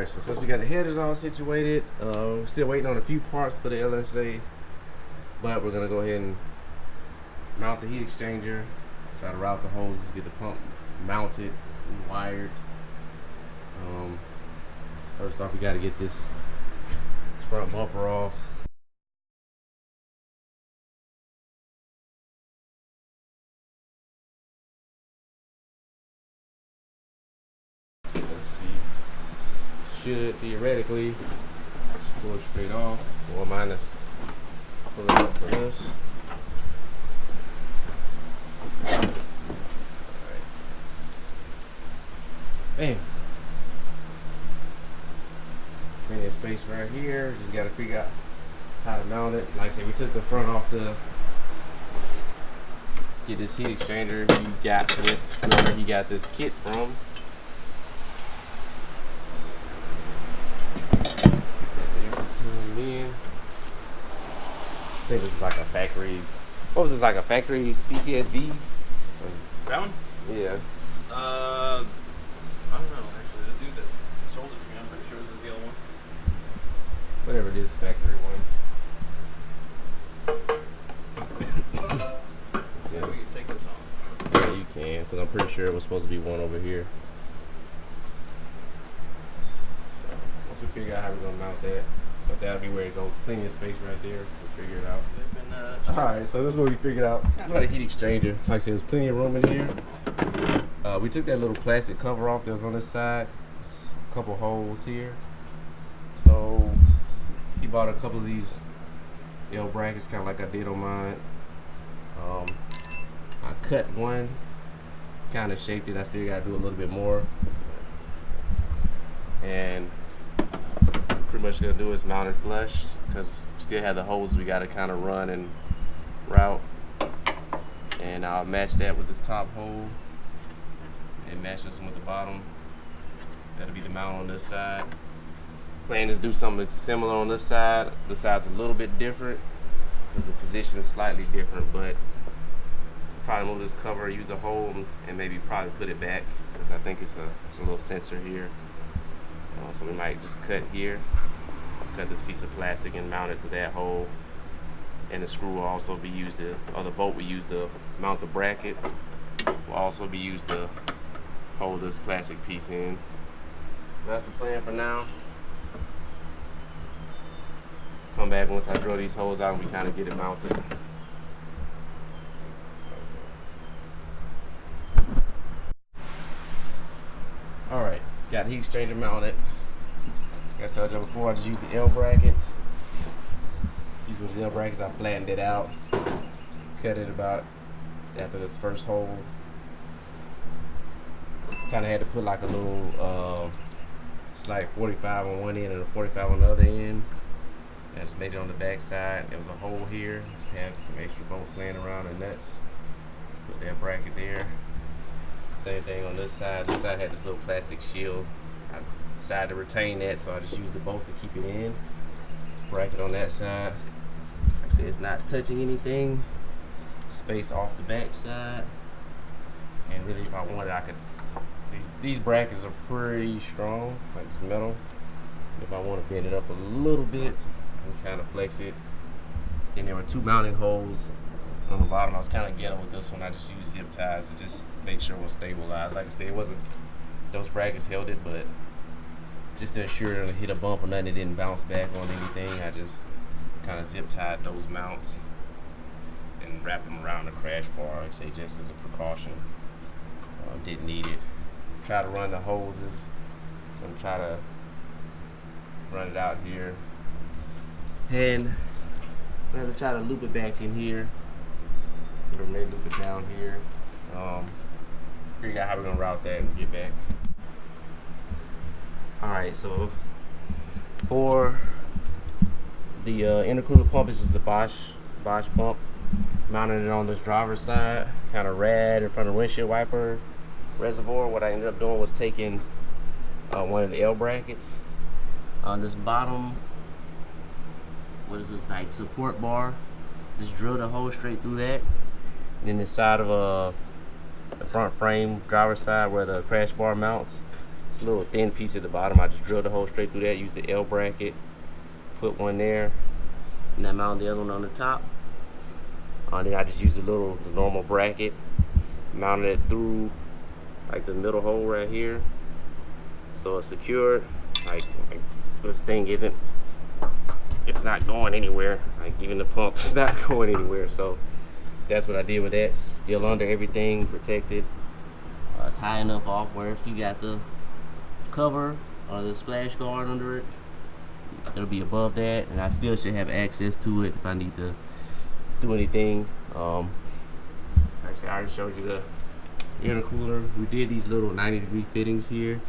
Alright, so since we got the headers all situated, we're still waiting on a few parts for the LSA, but we're gonna go ahead and mount the heat exchanger, try to route the hoses, get the pump mounted and wired. So first off, we got to get this front bumper off. Let's see. Should theoretically just pull it straight off, or minus pull it up for this. Alright. Bam. Plenty of space right here. Just gotta figure out how to mount it. Like I said, we took the front off to get this heat exchanger you got with whoever he got this kit from. I think this is like a factory. What was this, like a factory CTSV? That one? Yeah. I don't know actually. The dude that sold it to me, I'm pretty sure it was the yellow one. Whatever it is, factory one. See, we can take this off. Yeah, you can, because I'm pretty sure it was supposed to be one over here. So once we figure out how we're gonna mount that, but that'll be where it goes. Plenty of space right there. We'll figure it out. Alright, so this is what we figured out. For the heat exchanger, like I said, there's plenty of room in here. We took that little plastic cover off that was on this side. There's a couple holes here. So he bought a couple of these L brackets, kind of like I did on mine. I cut one, kind of shaped it. I still got to do a little bit more. And pretty much gonna do is mount it flush, because we still have the holes we got to kind of run and route. And I'll match that with this top hole and match this with the bottom. That'll be the mount on this side. Plan is do something similar on this side. The side's a little bit different because the position is slightly different, but probably move this cover, use a hole, and maybe probably put it back, because I think it's a little sensor here. So we might just cut here, cut this piece of plastic and mount it to that hole. And the screw will also be used to, or the bolt we use to mount the bracket will also be used to hold this plastic piece in. So that's the plan for now. Come back once I drill these holes out and we kind of get it mounted. Alright, got heat exchanger mounted. Like I told you before, I just used the L brackets. These were the L brackets. I flattened it out, cut it about after this first hole. Kind of had to put like a little, it's like 45 on one end and a 45 on the other end. I just made it on the back side. There was a hole here. Just had some extra bolts laying around and nuts. Put that bracket there. Same thing on this side. This side had this little plastic shield. I decided to retain that, so I just used the bolt to keep it in. Bracket on that side. Like I said, it's not touching anything. Space off the back side. And really, if I wanted, I could. These brackets are pretty strong, like it's metal. If I want to bend it up a little bit and kind of flex it. Then there were two mounting holes on the bottom. I was kind of ghetto with this one. I just used zip ties to just make sure it was stabilized. Like I said, it wasn't, those brackets held it, but just to ensure it didn't hit a bump or nothing, it didn't bounce back on anything, I just kind of zip tied those mounts and wrapped them around the crash bar, like I say, just as a precaution. Didn't need it. Try to run the hoses and try to run it out here. And I'm going to try to loop it back in here, or maybe loop it down here. Figure out how we're going to route that and get back. Alright, so for the intercooler pump, this is the Bosch pump. Mounted it on this driver's side, kind of rad in front of the windshield wiper reservoir. What I ended up doing was taking one of the L brackets on this bottom, what is this, like support bar, just drilled a hole straight through that. And then the side of the front frame driver's side where the crash bar mounts, It's a little thin piece at the bottom. I just drilled the hole straight through that. Use the L bracket. Put one there. And I mount the other one on the top. Then I just used the normal bracket. Mounted it through like the middle hole right here. So it's secured. Like this thing it's not going anywhere. Like even the pump is not going anywhere. So that's what I did with that. Still under everything, protected. It's high enough off where if you got the cover or the splash guard under it, it'll be above that, and I still should have access to it if I need to do anything. Like I said, I already showed you the intercooler. We did these little 90-degree fittings here,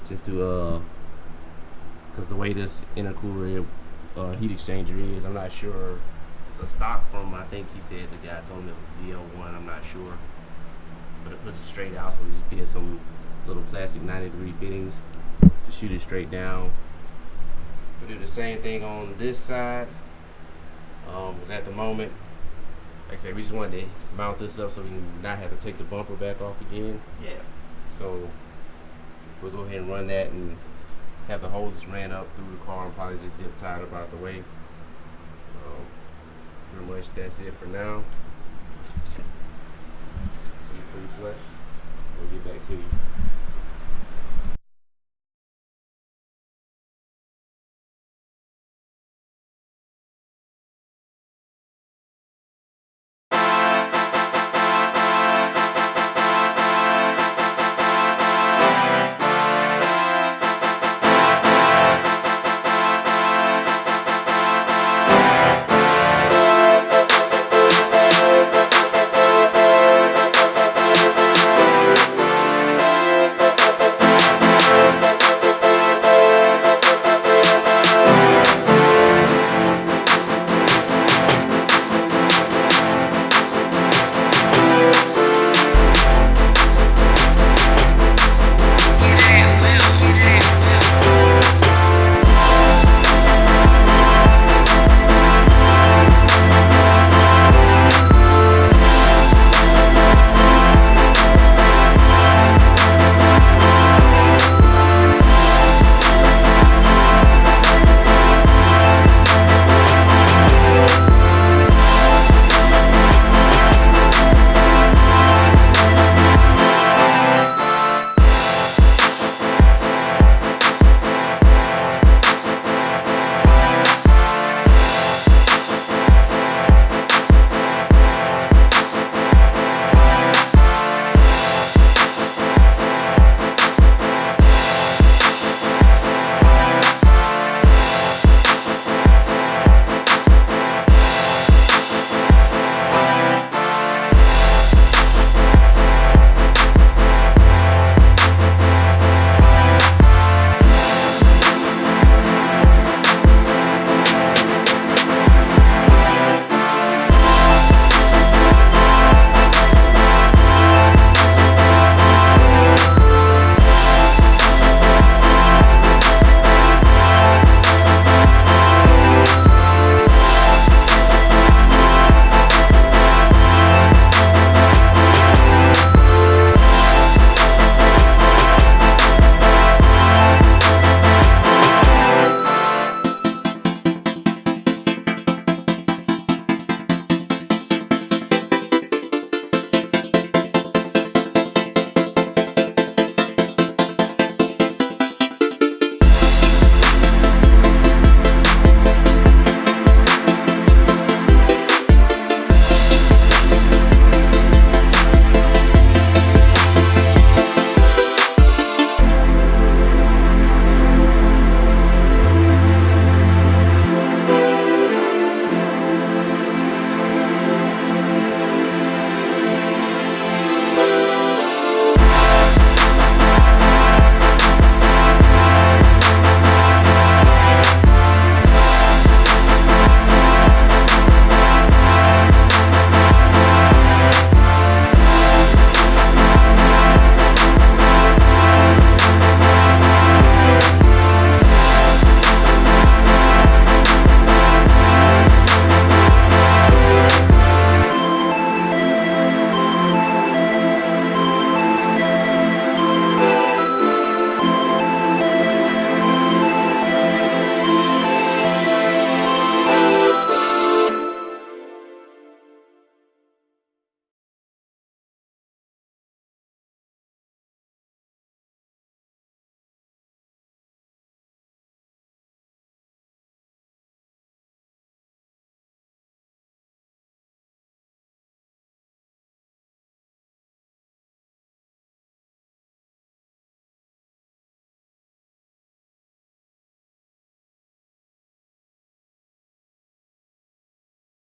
just to because the way this intercooler heat exchanger is, I'm not sure. It's a stock from, I think he said, the guy told me it was a ZL1. I'm not sure, but it puts it straight out. So we just did some little plastic 90-degree fittings to shoot it straight down. We do the same thing on this side. Because at the moment, like I said, we just wanted to mount this up so we can not have to take the bumper back off again. Yeah. So we'll go ahead and run that and have the hoses ran up through the car and probably just zip tied up out the way. Pretty much that's it for now. See you pretty flush. We'll get back to you.